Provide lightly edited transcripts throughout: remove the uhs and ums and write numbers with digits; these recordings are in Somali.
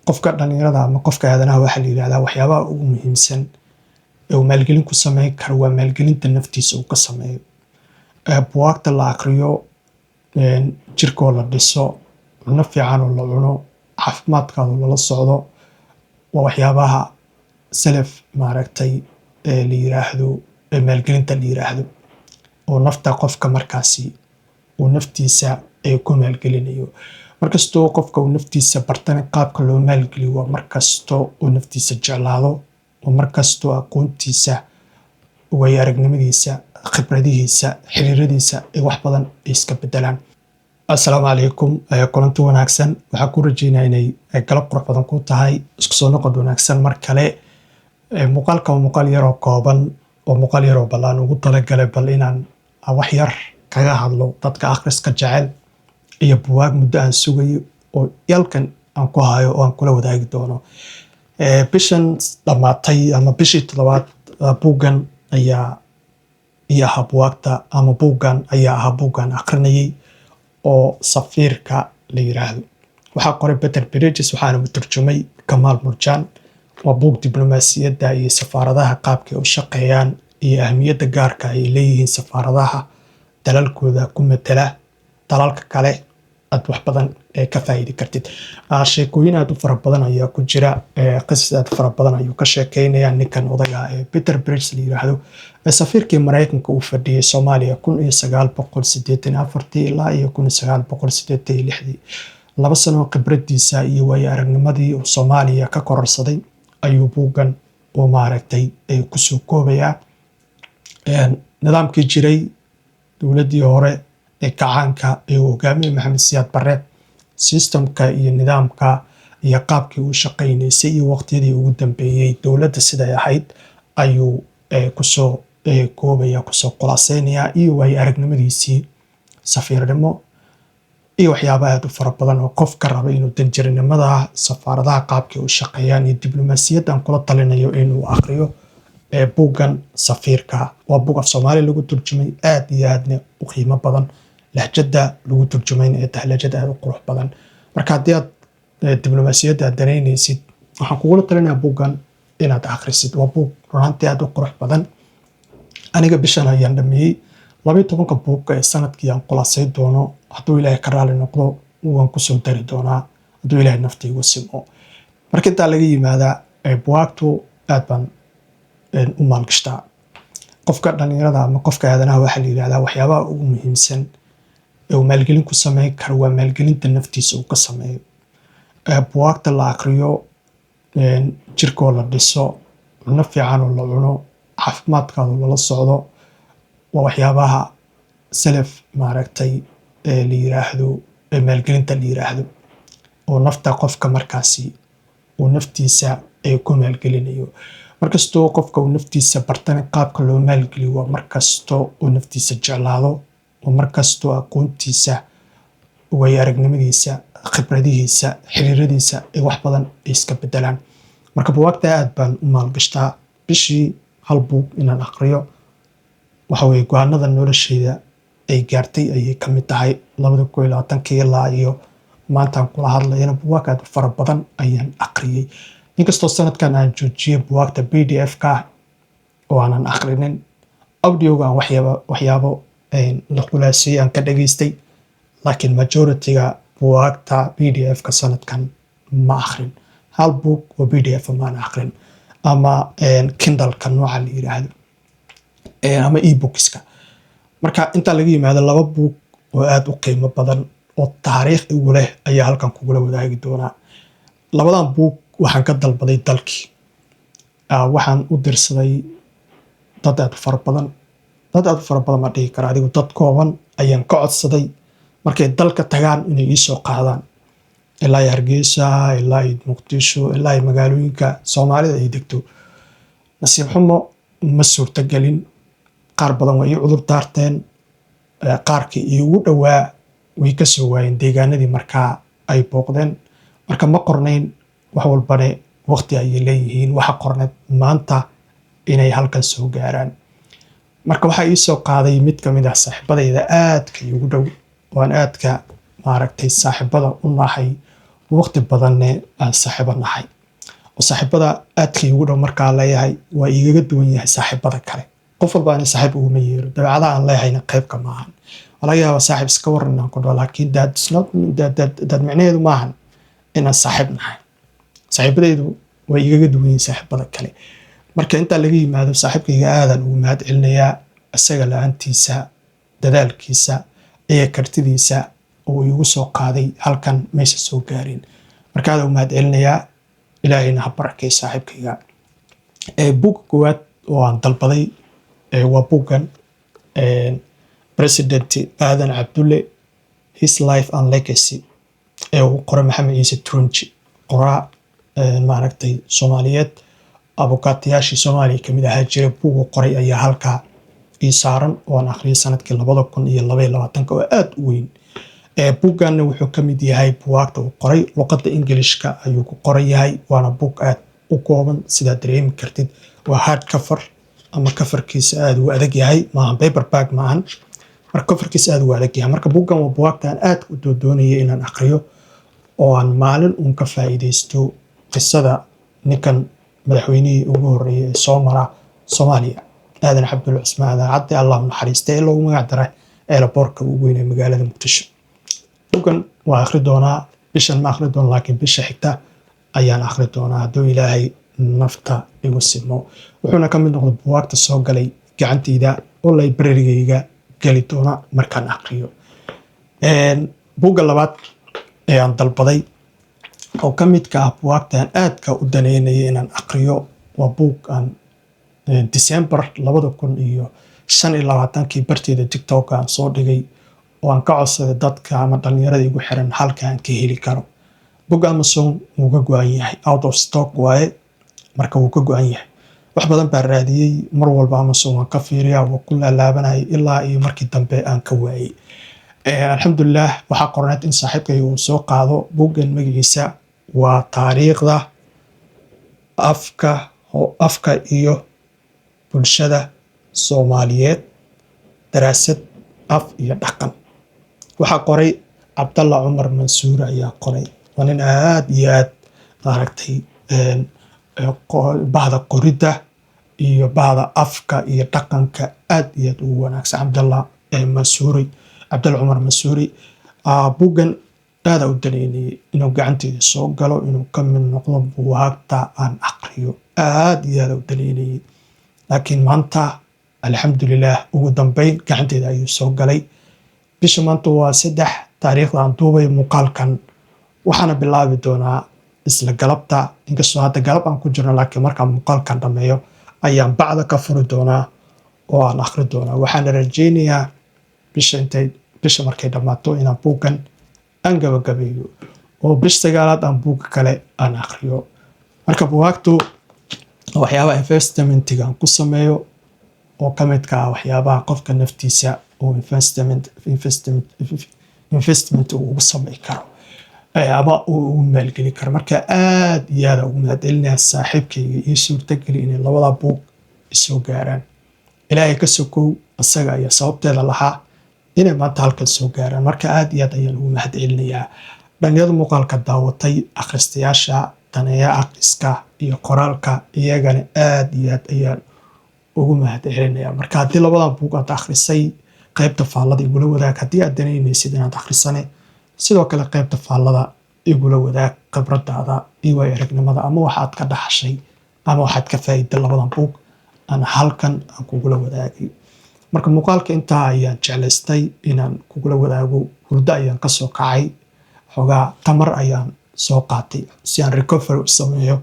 qofka dhalinyarada ama qofka aadanaha waxa la yiraahdaa waxyaabaha ugu muhiimsan ee uu maalgelin ku sameyn karo waa maalgelinta naftiisa uu ka sameeyo. Buugta la akhriyo, jirkoo la dhiso, cunno fiican oo la cuno, caafimaadkaada lala socdo waa waxyaabaha self la yiraahdo maalgelinta la yiraahdo oo nafta qofka markaasi uu naftiisa ku maalgelinayo. Markastoo qofka uu naftiisa bartana qaabka loo maalgeliyo waa markastoo uu naftiisa jeclaado, oo markastoo aqoontiisa, way aragnimadiisa, khibradihiisa, xiriiradiisa wax badan iska bedelaan. Assalaamu calaykum, kulanti wanaagsan. Waxaan ku rajeynayaa inay galab qurux badan ku tahay, isku soo noqod wanaagsan mar kale. Muuqaalka waa muuqaal yar oo kooban oo muuqaal yar oo ballaan ugu talagalay bal inaan wax yar kaga hadlo dadka akhriska jecel iyo buugaag muddo aan sugayo oo yalkan aan ku hayo oo aan kula wadaagi doono. Bishan dhamaatay ama bishii toddobaad buuggan ayaa ahaa buugta ama buuggan ayaa ahaa buuggan akhrinayay oo Safiirka la yiraahdo. Waxaa qoray Peter Bridges, waxaana turjumay Kamal Murjaan. waa buug diblomaasiyadda iyo safaaradaha qaabka ay u shaqeeyaan iyo ahmiyadda gaarka ay leeyihiin safaaradaha dalalkooda ku matala dalalka kale. aad wax badan ka faa'iidi kartid. Sheekooyin aad u fara badan ayaa ku jira, qisas aad fara badan ayuu ka sheekeynayaa ninkan odaga Peter Bridges la yiraahdo. Safiirkii Mareykanka uu fadhiyay Soomaaliya 1984 ilaa 1986. 2 sano khibradiisa iyo waayo aragnimadii uu Soomaaliya ka kororsaday ayuu buuggan oo ku soo koobayaa. Nidaamkii jiray dowladdii hore ee kacaanka ee uu hogaamiyay Maxamed Siyaad Barre, systemka iyo nidaamka iyo qaabkii uu shaqeynaysay iyo waqtiyadii ugu dambeeyay dowladda siday ahayd ayuu ku soo koobaya, ku soo khulaaseynaya iyo waayo aragnimadiisii safiirnimo iyo waxyaabaha aad u fara badan oo qofka raba inuu danjirinimada safaaradaha qaabkii u shaqeeyaan iyo diblomaasiyaddan kula talinayo inuu akhriyo. Buuggan Safiirka waa buug af Soomaali lagu turjumay, aad iyo aadna u qiimo badan. Lahjadda lagu turjumayna ee tahay lahjad aad u qurux badan. Marka haddii aad diblomaasiyadda danaynaysid, waxaan kugula talinayaa buuggan inaad akhrisid. Waa buug runtii aad u qurux badan. Aniga bishan ayaan dhameeyay 12 buug ee sanadkii aan khulaaseyn doono. hadduu Ilaahay ka raali noqdo waan ku soo dari doonaa hadduu Ilaahay naftaygu simo. Marka intaa laga yimaada buugtu aad baan u maalgashtaa. Qofka dhalinyarada ama qofka aadanaha waxa la yiraahdaa waxyaabaha ugu muhiimsan ee uu maalgelin ku sameyn karo waa maalgelinta naftiisa uu ka sameeyo. Buugta la akhriyo, jirkoo la dhiso, cunno fiican oo la cuno, caafimaadkaada lala socdo waa waxyaabaha self la yiraahdo maalgelinta la yiraahdo oo nafta qofka markaasi uu naftiisa ku maalgelinayo. Markastoo qofka uu naftiisa bartana qaabka loo maalgeliyo waa markastoo uu naftiisa jeclaado, oo markastoo aqoontiisa, way aragnimadiisa, khibradihiisa, xiriiradiisa wax badan iska bedelaan. Marka buugta aad baan u maalgashtaa. Bishii hal buug inaan akhriyo waxa weeye go'aanada noloshayda ay gaartay ayay ka mid tahay. 2021 ilaa iyo maanta kula hadlayna buug aad u fara badan ayaan akhriyay. Inkastoo sanadkan aan joojiyay buugta PDF-ka oo aanan akhrinin, audio-ga aan waxyaabo la khulaasiyay aan ka dhageystay, laakiin majority-ga buugta PDF-ka sanadkan ma akhrin. Hal buug oo PDF ma akhrin ama Kindle-ka nooca la yiraahdo ama e-bookska. Marka inta laga yimaado 2 buug oo aad u qiimo badan oo taariikh ugu leh ayaa halkan kugula wadaagi doonaa. 2dan buug waxaan ka dalbaday dalkii. Waxaan u dirsaday dad aad u fara badan. Ma dhihi karo adigu, dad kooban ayaan ka codsaday markay dalka tagaan inay ii soo qaadaan ilaa Hargeysa, ilaa Muqdisho, ilaa magaalooyinka Soomaalida ay degto. Nasiib xumo ma suurtagelin. qaar badan way ii cudur daarteen. Qaarkii iigu dhowaa way ka soo waayeen deegaanadii markaa ay booqdeen. Marka ma qornayn wax walbane waqti ayay leeyihiin. waxa qorneed maanta inay halkan soo gaaraan. Marka waxa ii soo qaaday mid ka mid ah saaxiibadayda aadka iigu dhow oo aan aadka saaxiibada u nahay waqti badanne aan saaxiibo nahay. oo saaxiibada aadkay ugu dhow markaa leeyahay waa igaga duwan yahay saaxiibada kale. qof walba aan saaxiib uguma yeero, dabeecadaha aan leehayna qaybka maahan. laga yaabaa saaxiib iska waran inaan ku dhaho, laakiin dad micnaheedu maahan inaan saaxiib nahay. saaxiibadaydu way igaga duwan yihiin saaxiibada kale. marka intaa laga yimaado, saaxiibkayga aadaan ugu mahad celinayaa. isaga la-aantiisa, dadaalkiisa iyo kartidiisa uu igu soo qaaday halkan maysa soo gaarin. marka aadaan ugu mahad celinayaa. ilaahayna ha barakay saaxiibkayga. buugga koowaad oo aan dalbaday waa buuggan President Aadan Cabdulle, His Life and Legacy, uu qoray Maxamed Ciise Turunji, qoraa maaragtay Soomaaliyeed, abukaatayaashii Soomaaliya kamid ahaa jiray. buugga qoray ayaa halkaa ii saaran oo aan akhriyay sanadkii 2022 oo aad u weyn. buugganna wuxuu ka mid yahay buugaagta uu qoray luqadda Ingiriishka ayuu ku qoran yahay. waana buug aad u kooban, sidaad dareemi kartid. waa hard cover ama coverkiisa aad u adag yahay, maahan paperback maahan. marka coverkiisa aad u adag yahay. marka buuggan waa buugaagta aan aad u doonayay inaan akhriyo oo aan maalin uun ka faa'iidaysto qisada ninkan madaxweynihii ugu horreeyay ee soo mara Soomaaliya, Aadan Cabdulle Cismaan Aadan Cadde, Allah u naxariistay, ee loogu magac daray eelaboorka ugu weyn ee magaalada Muqdisho. buuggan waa akhri doonaa, bishan ma akhri doono, laakiin bisha xigta ayaan akhri doonaa hadduu ilaahay nafta igu simo. wuxuuna ka mid noqday buugaagta soo galay gacantayda oo librarygayga geli doona markaan akhriyo. buugga labaad ee aan dalbaday oo ka midka ah buugaagta aan aadka u daneynayay inaan akhriyo waa buug aan December 2025 barteeda TikTok aan soo dhigay oo aan ka codsaday dadka ama dhalinyarada igu xiran halka aan ka heli karo. buugga Amazon wuu ka go'an yahay, out of stock waaye, marka wuu ka go'an yahay. wax badan baan raadiyey, mar walba Amazon waan ka fiiriyaa, waa ku laalaabanayay ilaa iyo markii dambe aan ka waayay. alxamdulillaah waxaa qorneed in saaxiibkay uu soo qaado. buuggan magaciisa waa taariikhda afka iyo bulshada Soomaaliyeed, daraasad af iyo dhaqan. waxaa qoray Cabdalla Cumar Mansuur ayaa qoray. waa nin aad iyo aad maaragtay bahda qoridda iyo bahda afka iyo dhaqanka aad iyo aad ugu wanaagsan. Cabdalla Cumar Mansuuri. buuggan aad u daneynayay inuu gacanteyda soo galo, inuu ka mid noqdo buugaagta aan akhriyo. aad iyo aad u daneynayay, laakiin maanta alxamdulillaah ugu dambeyn gacanteyda ayuu soo galay. bisha maanta waa 3 taariikhda aan duubay muuqaalkan. waxaana bilaabi doonaa isla galabta, inkastoo hadda galab aan ku jirno, laakiin markaan muuqaalkan dhameeyo ayaan bacda ka furi doonaa oo aan akhri doonaa. waxaana rajaynayaa bisha markay dhammaato inaan buuggan aan gabagabeeyo oo bish 9aad aan buugga kale aan akhriyo. marka buugaagtu waxyaabaha investmentiga aan ku sameeyo oo ka midka ah waxyaabaha qofka naftiisa oo investment uu ugu sameyn karo ama uu maalgelin karo. marka aad iyo aad ugu mahad celinayaa saaxiibkayga ii suurtageli inay labada buug isoo gaaraan. ilaahay ka sokow, isaga ayaa sababteeda lahaa inay maanta halkan soo gaaraan. marka aad iyo aad ayaan ugu mahad celinayaa dhalinyarada muuqaalka daawatay, akhristayaasha daneeya akhriska iyo qoraalka, iyagana aad iyo aad ayaan ugu mahad celinayaa. marka haddii labadan buug aad akhrisay, qaybta faallada igula wadaag. haddii aad daneynaysid inaad akhrisane, sidoo kale qaybta faallada igula wadaag khibradaada iyo waaya aragnimada, ama waxaad ka dhaxashay ama waxaad ka faa'iiday labadan buug aan halkan aan kugula wadaagay. marka muuqaalka intaa ayaan jeclaystay inaan kugula wadaago. hurdo ayaan ka soo kacay, xogaa tamar ayaan soo qaatay si aan recovery u sameeyo.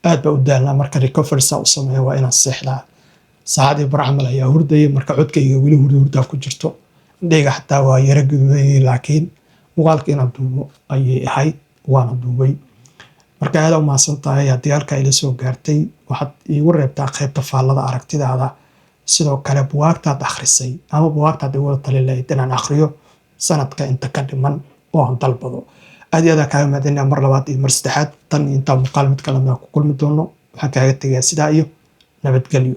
aad baa u daalnaa, marka recovery saa u sameeyo waa inaan seexdaa. saacadii barcamal ayaa hurdayay, marka codkayga weli hurdaa ku jirto, indhayga xataa waa yara gaduudayay, laakiin muuqaalka inaan duubo ayay ahayd, waana duubay. marka aad u mahadsan tahay. haddii halkaa ila soo gaartay, waxaad iigu reebtaa qaybta faallada aragtidaada. sidoo kale buugaagtaad akhrisay ama buugaagtaad igula tali lahayd inaan akhriyo sanadka inta ka dhiman oo aan dalbado. aad iyo aad kaaga mahadcelinaya mar labaad iyo mar saddexaad. tan intaa muuqaal mid kale ku kulmi doono, waxaan kaaga tegayaa sidaa iyo nabadgelyo.